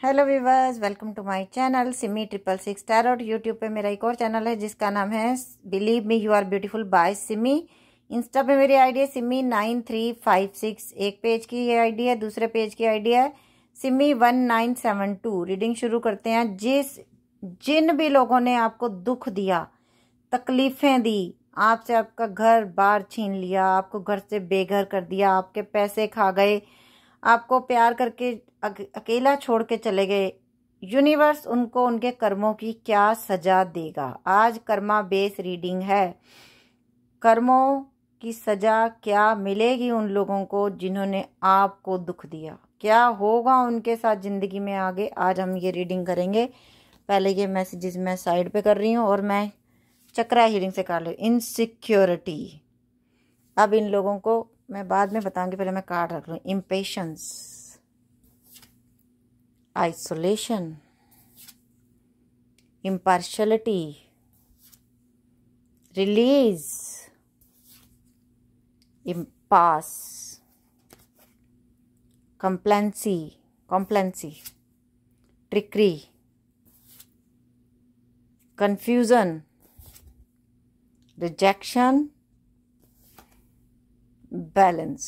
Hello viewers, welcome to my channel Simi 666 tarot. YouTube पे मेरा एक और चैनल है जिसका नाम है believe me you are beautiful by Simi. Insta पे मेरी आईडी है सिमी 9356। एक पेज की ये आईडी है, दूसरे पेज की आईडी है सिमी 1972। रीडिंग शुरू करते हैं। जिन भी लोगों ने आपको दुख दिया, तकलीफें दी, आपसे आपका घर बार छीन लिया, आपको घर से बेघर कर दिया, आपके पैसे खा गए, आपको प्यार करके अकेला छोड़ के चले गए, यूनिवर्स उनको उनके कर्मों की क्या सजा देगा। आज कर्मा बेस रीडिंग है। कर्मों की सजा क्या मिलेगी उन लोगों को जिन्होंने आपको दुख दिया, क्या होगा उनके साथ जिंदगी में आगे, आज हम ये रीडिंग करेंगे। पहले ये मैसेजेस मैं साइड पे कर रही हूँ और मैं चक्रा हीलिंग से कर ली। इनसिक्योरिटी, अब इन लोगों को मैं बाद में बताऊंगी, पहले मैं कार्ड रख लूँ। Impatience, isolation, impartiality, release, impasse, complacency, trickery, confusion, rejection, balance.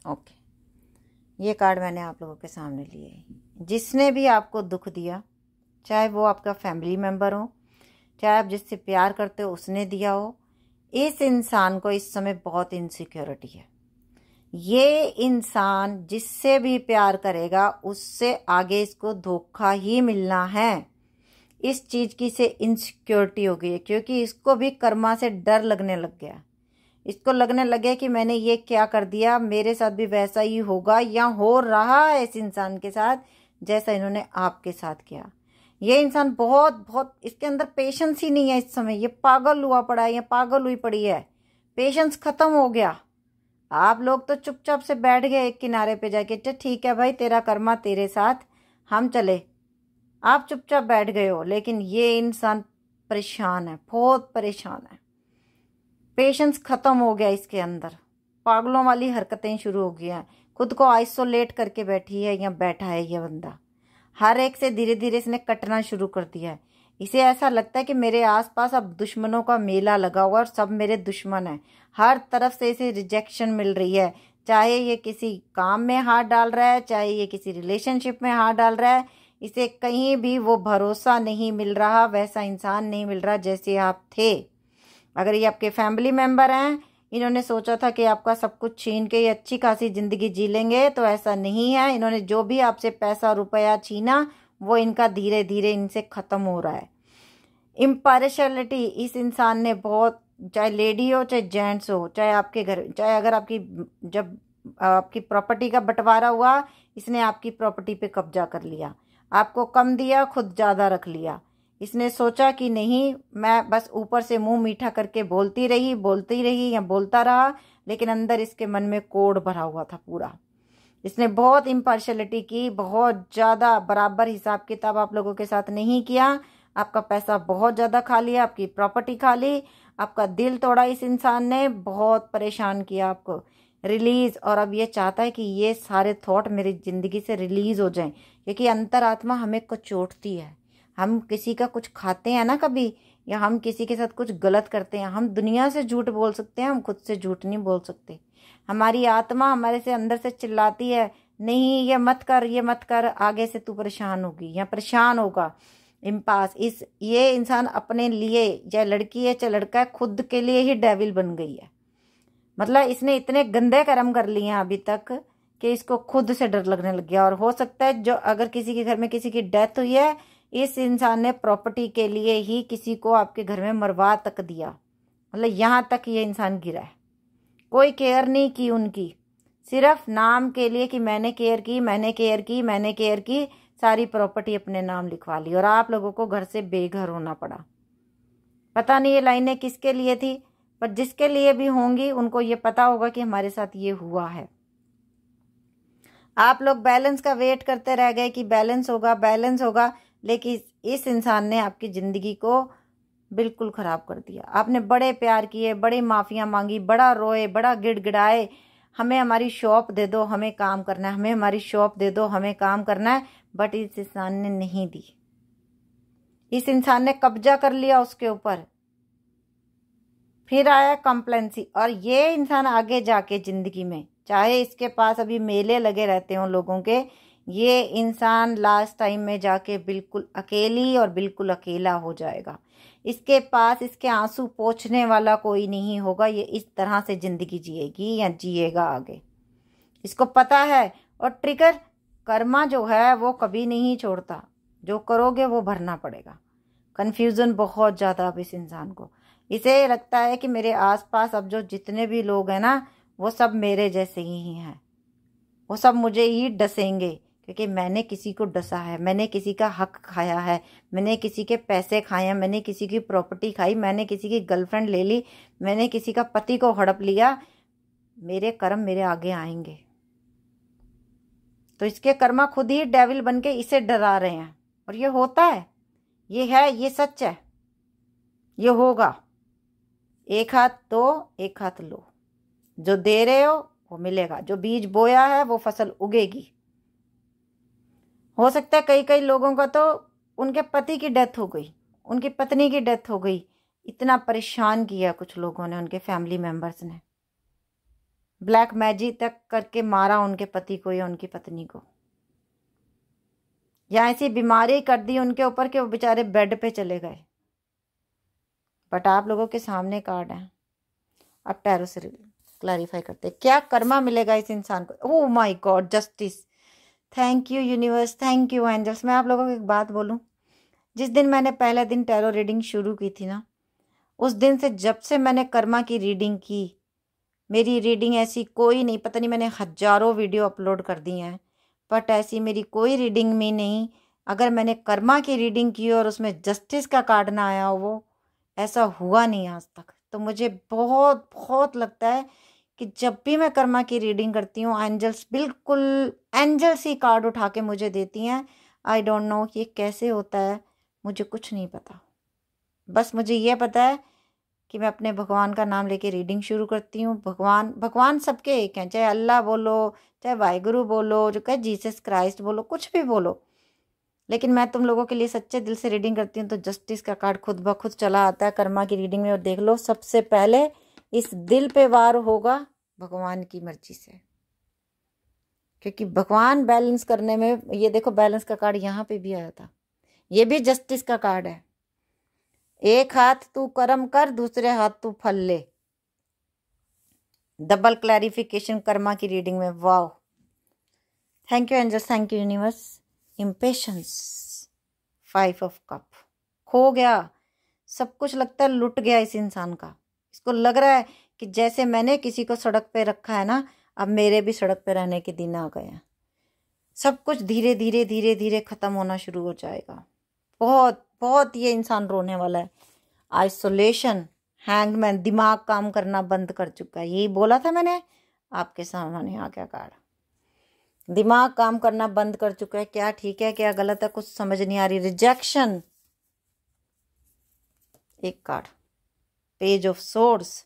Okay, ये कार्ड मैंने आप लोगों के सामने लिए। जिसने भी आपको दुख दिया, चाहे वो आपका फैमिली मेम्बर हो, चाहे आप जिससे प्यार करते हो उसने दिया हो, इस इंसान को इस समय बहुत इनसिक्योरिटी है। ये इंसान जिससे भी प्यार करेगा उससे आगे इसको धोखा ही मिलना है। इस चीज की से इनसिक्योरिटी हो गई है क्योंकि इसको भी कर्मा से डर लगने लग गया। इसको लगने लग गया कि मैंने ये क्या कर दिया, मेरे साथ भी वैसा ही होगा या हो रहा है इस इंसान के साथ जैसा इन्होंने आपके साथ किया। ये इंसान बहुत इसके अंदर पेशेंस ही नहीं है इस समय। ये पागल हुआ पड़ा है या पागल हुई पड़ी है। पेशेंस खत्म हो गया। आप लोग तो चुपचाप से बैठ गए एक किनारे पे जाके, ठीक है भाई तेरा कर्मा तेरे साथ, हम चले। आप चुपचाप बैठ गए हो, लेकिन ये इंसान परेशान है, बहुत परेशान है। पेशेंस खत्म हो गया इसके अंदर। पागलों वाली हरकतें शुरू हो गई हैं। खुद को आइसोलेट करके बैठी है या बैठा है ये बंदा। हर एक से धीरे धीरे इसने कटना शुरू कर दिया है। इसे ऐसा लगता है कि मेरे आसपास अब दुश्मनों का मेला लगा हुआ और सब मेरे दुश्मन हैं। हर तरफ से इसे रिजेक्शन मिल रही है। चाहे ये किसी काम में हाथ डाल रहा है, चाहे ये किसी रिलेशनशिप में हाथ डाल रहा है, इसे कहीं भी वो भरोसा नहीं मिल रहा, वैसा इंसान नहीं मिल रहा जैसे आप थे। अगर ये आपके फैमिली मेंबर हैं, इन्होंने सोचा था कि आपका सब कुछ छीन के ये अच्छी खासी जिंदगी जी लेंगे, तो ऐसा नहीं है। इन्होंने जो भी आपसे पैसा रुपया छीना वो इनका धीरे धीरे इनसे खत्म हो रहा है। इम्पार्शियलिटी, इस इंसान ने बहुत, चाहे लेडी हो चाहे जेंट्स हो, चाहे आपके घर, चाहे अगर जब आपकी प्रॉपर्टी का बंटवारा हुआ, इसने आपकी प्रॉपर्टी पे कब्जा कर लिया, आपको कम दिया, खुद ज्यादा रख लिया। इसने सोचा कि नहीं, मैं बस ऊपर से मुंह मीठा करके बोलती रही या बोलता रहा, लेकिन अंदर इसके मन में कोड़ भरा हुआ था पूरा। इसने बहुत इम्पार्शियलिटी की, बहुत ज्यादा बराबर हिसाब किताब आप लोगों के साथ नहीं किया। आपका पैसा बहुत ज्यादा खा लिया, आपकी प्रॉपर्टी खा ली, आपका दिल तोड़ा इस इंसान ने, बहुत परेशान किया आपको। रिलीज, और अब ये चाहता है कि ये सारे थॉट मेरी जिंदगी से रिलीज हो जाएं, क्योंकि अंतरात्मा हमें कचोटती है। हम किसी का कुछ खाते हैं ना कभी, या हम किसी के साथ कुछ गलत करते हैं, हम दुनिया से झूठ बोल सकते हैं, हम खुद से झूठ नहीं बोल सकते। हमारी आत्मा हमारे से अंदर से चिल्लाती है, नहीं ये मत कर, ये मत कर, आगे से तू परेशान होगी या परेशान होगा। इम्पास, ये इंसान अपने लिए, चाहे लड़की है चाहे लड़का है, खुद के लिए ही डेविल बन गई है। मतलब इसने इतने गंदे कर्म कर लिए हैं अभी तक कि इसको खुद से डर लगने लग गया। और हो सकता है जो अगर किसी के घर में किसी की डेथ हुई है, इस इंसान ने प्रॉपर्टी के लिए ही किसी को आपके घर में मरवा तक दिया। मतलब यहाँ तक ये इंसान गिरा है। कोई केयर नहीं की उनकी, सिर्फ नाम के लिए कि मैंने केयर की, सारी प्रॉपर्टी अपने नाम लिखवा ली और आप लोगों को घर से बेघर होना पड़ा। पता नहीं ये लाइनें किसके लिए थी, पर जिसके लिए भी होंगी उनको ये पता होगा कि हमारे साथ ये हुआ है। आप लोग बैलेंस का वेट करते रह गए कि बैलेंस होगा, लेकिन इस इंसान ने आपकी जिंदगी को बिल्कुल खराब कर दिया। आपने बड़े प्यार किए, बड़ी माफियां मांगी, बड़ा रोए, बड़ा गिड़गिड़ाए, हमें हमारी शॉप दे दो, हमें काम करना है, हमें हमारी शॉप दे दो, हमें काम करना है, बट इस इंसान ने नहीं दी। इस इंसान ने कब्जा कर लिया उसके ऊपर। फिर आया कंप्लेंसी, और ये इंसान आगे जाके जिंदगी में, चाहे इसके पास अभी मेले लगे रहते हो लोगों के, ये इंसान लास्ट टाइम में जाके बिल्कुल अकेली और बिल्कुल अकेला हो जाएगा। इसके पास इसके आंसू पोंछने वाला कोई नहीं होगा। ये इस तरह से जिंदगी जिएगी या जिएगा आगे, इसको पता है। और ट्रिगर कर्मा जो है वो कभी नहीं छोड़ता, जो करोगे वो भरना पड़ेगा। कन्फ्यूजन बहुत ज़्यादा अब इस इंसान को, इसे लगता है कि मेरे आसपास अब जो जितने भी लोग हैं ना, वो सब मेरे जैसे ही हैं, वो सब मुझे ही डसेंगे, क्योंकि मैंने किसी को डसा है, मैंने किसी का हक खाया है, मैंने किसी के पैसे खाए हैं, मैंने किसी की प्रॉपर्टी खाई, मैंने किसी की गर्लफ्रेंड ले ली, मैंने किसी का पति को हड़प लिया। मेरे कर्म मेरे आगे आएंगे। तो इसके कर्मा खुद ही डेविल बन के इसे डरा रहे हैं। और ये होता है, ये है, ये सच है, ये होगा। एक हाथ दो, एक हाथ लो। जो दे रहे हो वो मिलेगा, जो बीज बोया है वो फसल उगेगी। हो सकता है कई कई लोगों का तो उनके पति की डेथ हो गई, उनकी पत्नी की डेथ हो गई, इतना परेशान किया कुछ लोगों ने, उनके फैमिली मेंबर्स ने ब्लैक मैजिक तक करके मारा उनके पति को या उनकी पत्नी को, या ऐसी बीमारी कर दी उनके ऊपर कि वो बेचारे बेड पे चले गए। बट आप लोगों के सामने कार्ड है, अब टैरो से क्लैरिफाई करते क्या कर्मा मिलेगा इस इंसान को। Oh my God, justice. Thank you universe, thank you angels. मैं आप लोगों को एक बात बोलूं, जिस दिन मैंने पहले दिन टैरो रीडिंग शुरू की थी ना, उस दिन से जब से मैंने कर्मा की रीडिंग की, मेरी रीडिंग ऐसी कोई नहीं, पता नहीं मैंने हजारों वीडियो अपलोड कर दी हैं, बट ऐसी मेरी कोई रीडिंग में नहीं, अगर मैंने कर्मा की रीडिंग की और उसमें जस्टिस का कार्ड ना आया हो, वो ऐसा हुआ नहीं आज तक। तो मुझे बहुत बहुत लगता है कि जब भी मैं कर्मा की रीडिंग करती हूँ, एंजल्स बिल्कुल एंजल्स ही कार्ड उठा के मुझे देती हैं। आई डोंट नो ये कैसे होता है, मुझे कुछ नहीं पता। बस मुझे ये पता है कि मैं अपने भगवान का नाम लेके रीडिंग शुरू करती हूँ। भगवान सबके एक हैं, चाहे अल्लाह बोलो, चाहे वाहिगुरु बोलो, जो कहे जीसस क्राइस्ट बोलो, कुछ भी बोलो, लेकिन मैं तुम लोगों के लिए सच्चे दिल से रीडिंग करती हूँ। तो जस्टिस का कार्ड खुद ब खुद चला आता है कर्मा की रीडिंग में। और देख लो, सबसे पहले इस दिल पे वार होगा भगवान की मर्जी से, क्योंकि भगवान बैलेंस करने में, ये देखो बैलेंस का कार्ड यहाँ पे भी आया था, ये भी जस्टिस का कार्ड है। एक हाथ तू कर्म कर, दूसरे हाथ तू फल ले। डबल क्लैरिफिकेशन कर्मा की रीडिंग में। Wow, thank you angels, thank you universe. Impatience, 5 of cup. खो गया सब कुछ, लगता है लुट गया इस इंसान का। इसको लग रहा है कि जैसे मैंने किसी को सड़क पे रखा है ना, अब मेरे भी सड़क पे रहने के दिन आ गए हैं। सब कुछ धीरे धीरे धीरे धीरे खत्म होना शुरू हो जाएगा। बहुत बहुत ये इंसान रोने वाला है। आइसोलेशन, हैंगमैन, दिमाग काम करना बंद कर चुका है। यही बोला था मैंने, आपके सामने आ गया कार्ड। दिमाग काम करना बंद कर चुका है, क्या ठीक है क्या गलत है कुछ समझ नहीं आ रही। रिजेक्शन, एक कार्ड पेज ऑफ सोर्स।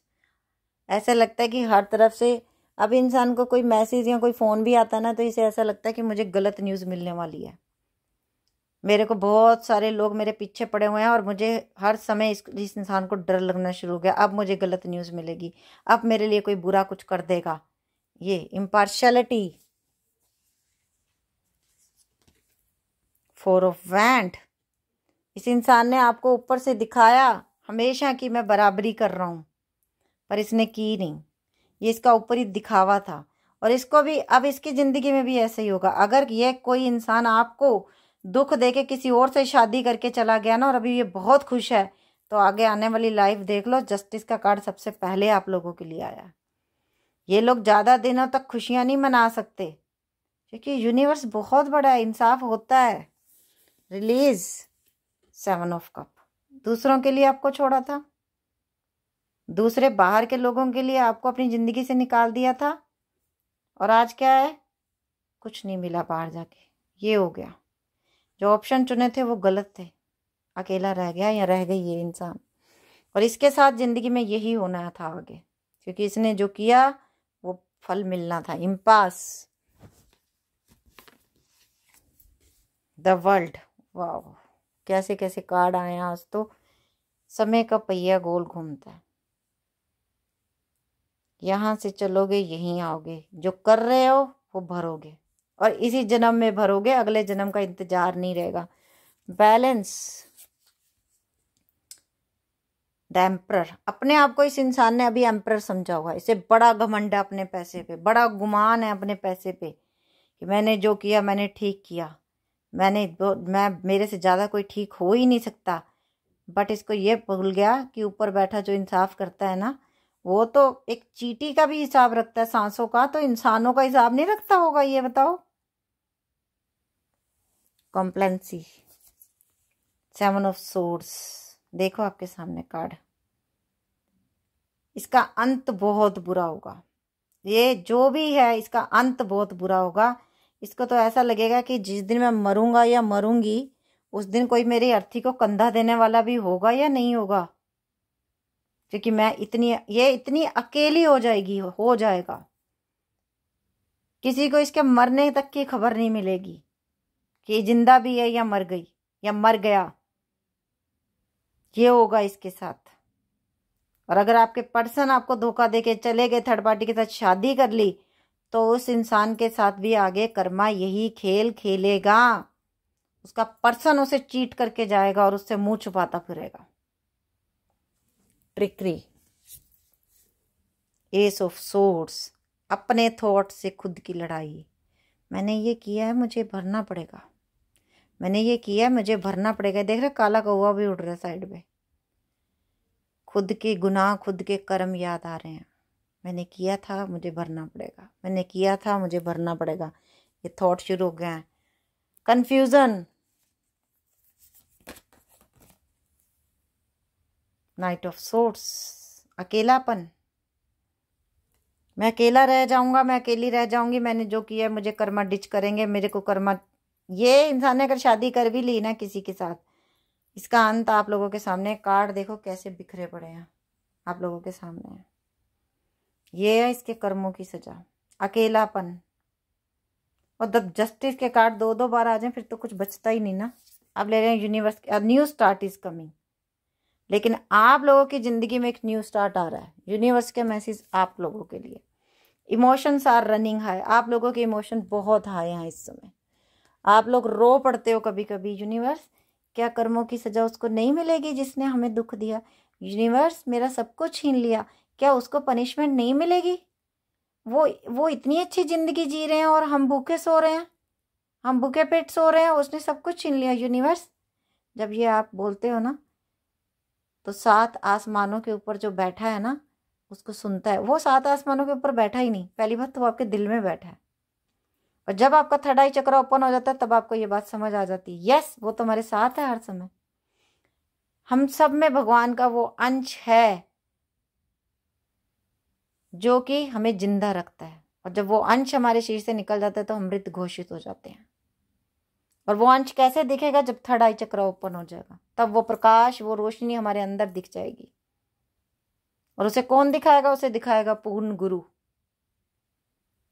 ऐसा लगता है कि हर तरफ से अब इंसान को कोई मैसेज या कोई फ़ोन भी आता है ना, तो इसे ऐसा लगता है कि मुझे गलत न्यूज़ मिलने वाली है। मेरे को बहुत सारे लोग मेरे पीछे पड़े हुए हैं और मुझे हर समय इस इंसान को डर लगना शुरू हो गया, अब मुझे गलत न्यूज़ मिलेगी, अब मेरे लिए कोई बुरा कुछ कर देगा। ये इम्पार्शियलिटी। 4 of wand. इस इंसान ने आपको ऊपर से दिखाया हमेशा कि मैं बराबरी कर रहा हूँ, पर इसने की नहीं। ये इसका ऊपरी दिखावा था। और इसको भी अब इसकी ज़िंदगी में भी ऐसा ही होगा। अगर ये कोई इंसान आपको दुख देके किसी और से शादी करके चला गया ना, और अभी ये बहुत खुश है, तो आगे आने वाली लाइफ देख लो। जस्टिस का कार्ड सबसे पहले आप लोगों के लिए आया। ये लोग ज़्यादा दिनों तक खुशियाँ नहीं मना सकते, क्योंकि यूनिवर्स बहुत बड़ा है, इंसाफ होता है। Release, 7 of cup. दूसरों के लिए आपको छोड़ा था, दूसरे बाहर के लोगों के लिए आपको अपनी ज़िंदगी से निकाल दिया था, और आज क्या है, कुछ नहीं मिला बाहर जाके। ये हो गया, जो ऑप्शन चुने थे वो गलत थे, अकेला रह गया या रह गई ये इंसान। और इसके साथ ज़िंदगी में यही होना था आगे, क्योंकि इसने जो किया वो फल मिलना था। इम्पास, द वर्ल्ड, वाह, कैसे कैसे कार्ड आए हैं आज तो। समय का पहिया गोल घूमता है, यहाँ से चलोगे यहीं आओगे, जो कर रहे हो वो भरोगे, और इसी जन्म में भरोगे, अगले जन्म का इंतजार नहीं रहेगा। बैलेंस, द एम्परर, अपने आप को इस इंसान ने अभी एम्परर समझा हुआ है। इसे बड़ा घमंड है अपने पैसे पे, बड़ा गुमान है अपने पैसे पे कि मैंने जो किया मैंने ठीक किया, मैं मेरे से ज़्यादा कोई ठीक हो ही नहीं सकता। बट इसको ये भूल गया कि ऊपर बैठा जो इंसाफ करता है ना, वो तो एक चींटी का भी हिसाब रखता है, सांसों का, तो इंसानों का हिसाब नहीं रखता होगा, ये बताओ। कॉम्प्लेंसी, 7 ऑफ सोर्ड्स, देखो आपके सामने कार्ड, इसका अंत बहुत बुरा होगा। ये जो भी है इसका अंत बहुत बुरा होगा। इसको तो ऐसा लगेगा कि जिस दिन मैं मरूंगा या मरूंगी उस दिन कोई मेरी अर्थी को कंधा देने वाला भी होगा या नहीं होगा, क्योंकि मैं इतनी अकेली हो जाएगा, किसी को इसके मरने तक की खबर नहीं मिलेगी कि जिंदा भी है या मर गई या मर गया। ये होगा इसके साथ। और अगर आपके पर्सन आपको धोखा देके चले गए, थर्ड पार्टी के साथ शादी कर ली, तो उस इंसान के साथ भी आगे कर्मा यही खेल खेलेगा। उसका पर्सन उसे चीट करके जाएगा और उससे मुंह छुपाता फिरेगा। ट्रिकरी, एस ऑफ सोर्ड्स, अपने थॉट से खुद की लड़ाई। मैंने ये किया है, मुझे भरना पड़ेगा, मैंने ये किया है, मुझे भरना पड़ेगा। देख रहे काला कौवा भी उड़ रहा है साइड में। खुद के गुनाह, खुद के कर्म याद आ रहे हैं। मैंने किया था, मुझे भरना पड़ेगा, मैंने किया था, मुझे भरना पड़ेगा। ये थॉट शुरू हो गया है। कंफ्यूजन, नाइट ऑफ सोर्ड्स, अकेलापन, मैं अकेला रह जाऊंगा, मैं अकेली रह जाऊंगी, मैंने जो किया है मुझे कर्मा डिच करेंगे, मेरे को कर्मा। ये इंसान ने अगर शादी कर भी ली ना किसी के साथ, इसका अंत आप लोगों के सामने। कार्ड देखो कैसे बिखरे पड़े हैं आप लोगों के सामने है। ये है इसके कर्मों की सजा, अकेलापन। और जब जस्टिस के कार्ड दो दो बार आ जाए फिर तो कुछ बचता ही नहीं ना। अब ले रहे हैं universe, new start is coming. लेकिन आप लोगों की जिंदगी में एक न्यू स्टार्ट आ रहा है। यूनिवर्स के मैसेज आप लोगों के लिए। इमोशंस आर रनिंग हाई, आप लोगों के इमोशन बहुत हाई हैं इस समय। आप लोग रो पड़ते हो कभी कभी, यूनिवर्स क्या कर्मों की सजा उसको नहीं मिलेगी जिसने हमें दुख दिया? यूनिवर्स मेरा सब कुछ छीन लिया, क्या उसको पनिशमेंट नहीं मिलेगी? वो इतनी अच्छी जिंदगी जी रहे हैं और हम भूखे सो रहे हैं, हम भूखे पेट सो रहे हैं, उसने सब कुछ छीन लिया। यूनिवर्स जब ये आप बोलते हो ना, तो 7 आसमानों के ऊपर जो बैठा है ना उसको सुनता है। वो 7 आसमानों के ऊपर बैठा ही नहीं, पहली बात तो वो आपके दिल में बैठा है। और जब आपका थर्ड आई चक्र ओपन हो जाता है तब आपको ये बात समझ आ जाती है, यस वो तुम्हारे साथ है हर समय। हम सब में भगवान का वो अंश है जो कि हमें जिंदा रखता है। और जब वो अंश हमारे शरीर से निकल जाता है तो हम मृत घोषित हो जाते हैं। और वो अंश कैसे दिखेगा? जब थर्ड आई चक्र ओपन हो जाएगा, तब वो प्रकाश, वो रोशनी हमारे अंदर दिख जाएगी। और उसे कौन दिखाएगा? उसे दिखाएगा पूर्ण गुरु।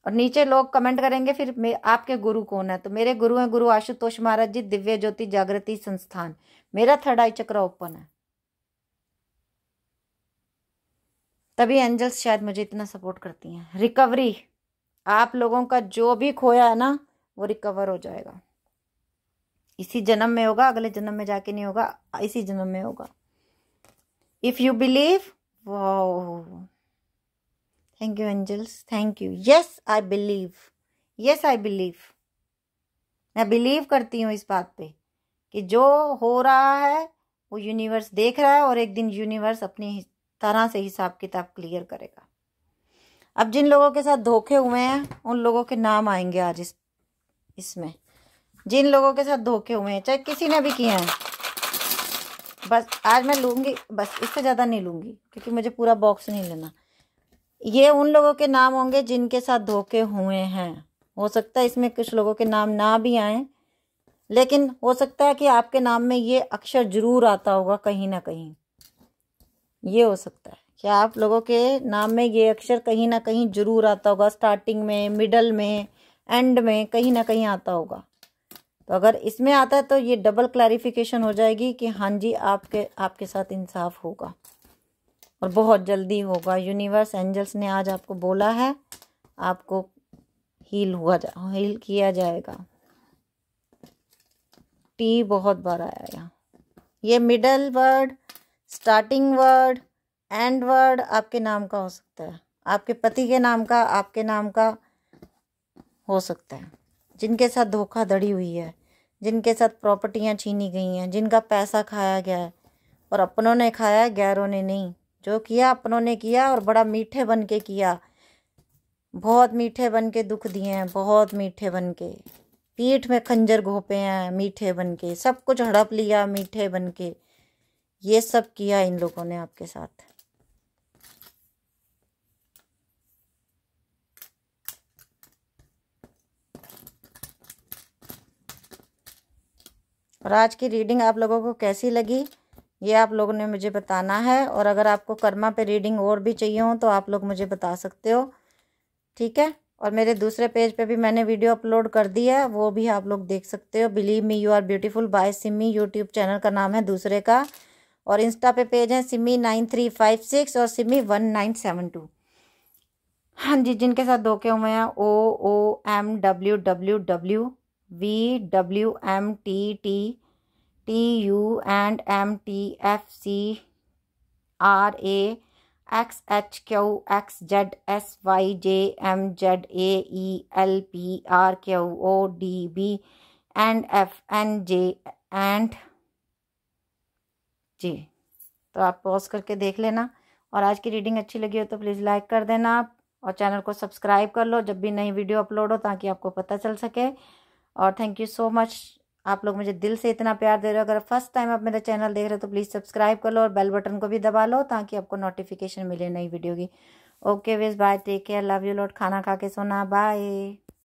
और नीचे लोग कमेंट करेंगे फिर आपके गुरु कौन है? तो मेरे गुरु हैं गुरु आशुतोष महाराज जी, दिव्य ज्योति जागृति संस्थान। मेरा थर्ड आई चक्र ओपन है, तभी एंजल्स शायद मुझे इतना सपोर्ट करती हैं। रिकवरी, आप लोगों का जो भी खोया है ना वो रिकवर हो जाएगा। इसी जन्म में होगा, अगले जन्म में जाके नहीं होगा, इसी जन्म में होगा। If you believe, wow, thank you angels, thank you. Yes I believe, yes I believe. मैं बिलीव करती हूँ इस बात पे कि जो हो रहा है वो यूनिवर्स देख रहा है और एक दिन यूनिवर्स अपनी तरह से हिसाब किताब क्लियर करेगा। अब जिन लोगों के साथ धोखे हुए हैं उन लोगों के नाम आएंगे आज इसमें। जिन लोगों के साथ धोखे हुए हैं, चाहे किसी ने भी किए हैं, बस आज मैं लूंगी, बस इससे ज़्यादा नहीं लूंगी क्योंकि मुझे पूरा बॉक्स नहीं लेना। ये उन लोगों के नाम होंगे जिनके साथ धोखे हुए हैं। हो सकता है इसमें कुछ लोगों के नाम ना भी आए, लेकिन हो सकता है कि आपके नाम में ये अक्षर जरूर आता होगा कहीं ना कहीं। ये हो सकता है कि आप लोगों के नाम में ये अक्षर कहीं ना कहीं जरूर आता होगा, स्टार्टिंग में, मिडल में, एंड में, कहीं ना कहीं आता होगा। तो अगर इसमें आता है तो ये डबल क्लैरिफिकेशन हो जाएगी कि हाँ जी आपके साथ इंसाफ होगा और बहुत जल्दी होगा। यूनिवर्स एंजल्स ने आज आपको बोला है, आपको हील किया जाएगा। टी बहुत बार आया यहाँ। ये middle word, starting word, and word आपके नाम का हो सकता है, आपके पति के नाम का, आपके नाम का हो सकता है। जिनके साथ धोखाधड़ी हुई है, जिनके साथ प्रॉपर्टियां छीनी गई हैं, जिनका पैसा खाया गया है और अपनों ने खाया है, गैरों ने नहीं। जो किया अपनों ने किया और बड़ा मीठे बन के किया, बहुत मीठे बन के दुख दिए हैं, बहुत मीठे बन के पीठ में खंजर घोंपे हैं, मीठे बन के सब कुछ हड़प लिया, मीठे बन के। ये सब किया इन लोगों ने आपके साथ। और आज की रीडिंग आप लोगों को कैसी लगी ये आप लोगों ने मुझे बताना है। और अगर आपको कर्मा पे रीडिंग और भी चाहिए हो तो आप लोग मुझे बता सकते हो, ठीक है। और मेरे दूसरे पेज पे भी मैंने वीडियो अपलोड कर दी है, वो भी आप लोग देख सकते हो। Believe me you are beautiful by Simi, YouTube channel का नाम है दूसरे का। और इंस्टा पे पेज है सिमी 9356 और सिमी 1972। हाँ जी, जिनके साथ धोखे हुए हैं OOMWWV, and जी। तो आप पॉज करके देख लेना। और आज की रीडिंग अच्छी लगी हो तो प्लीज़ लाइक कर देना आप, और चैनल को सब्सक्राइब कर लो जब भी नई वीडियो अपलोड हो, ताकि आपको पता चल सके। और थैंक यू सो मच, आप लोग मुझे दिल से इतना प्यार दे रहे हो। अगर फर्स्ट टाइम आप मेरा चैनल देख रहे हो तो प्लीज़ सब्सक्राइब कर लो और बेल बटन को भी दबा लो, ताकि आपको नोटिफिकेशन मिले नई वीडियो की। Okay wish, bye, take care, love you lot. खाना खा के सोना, बाय।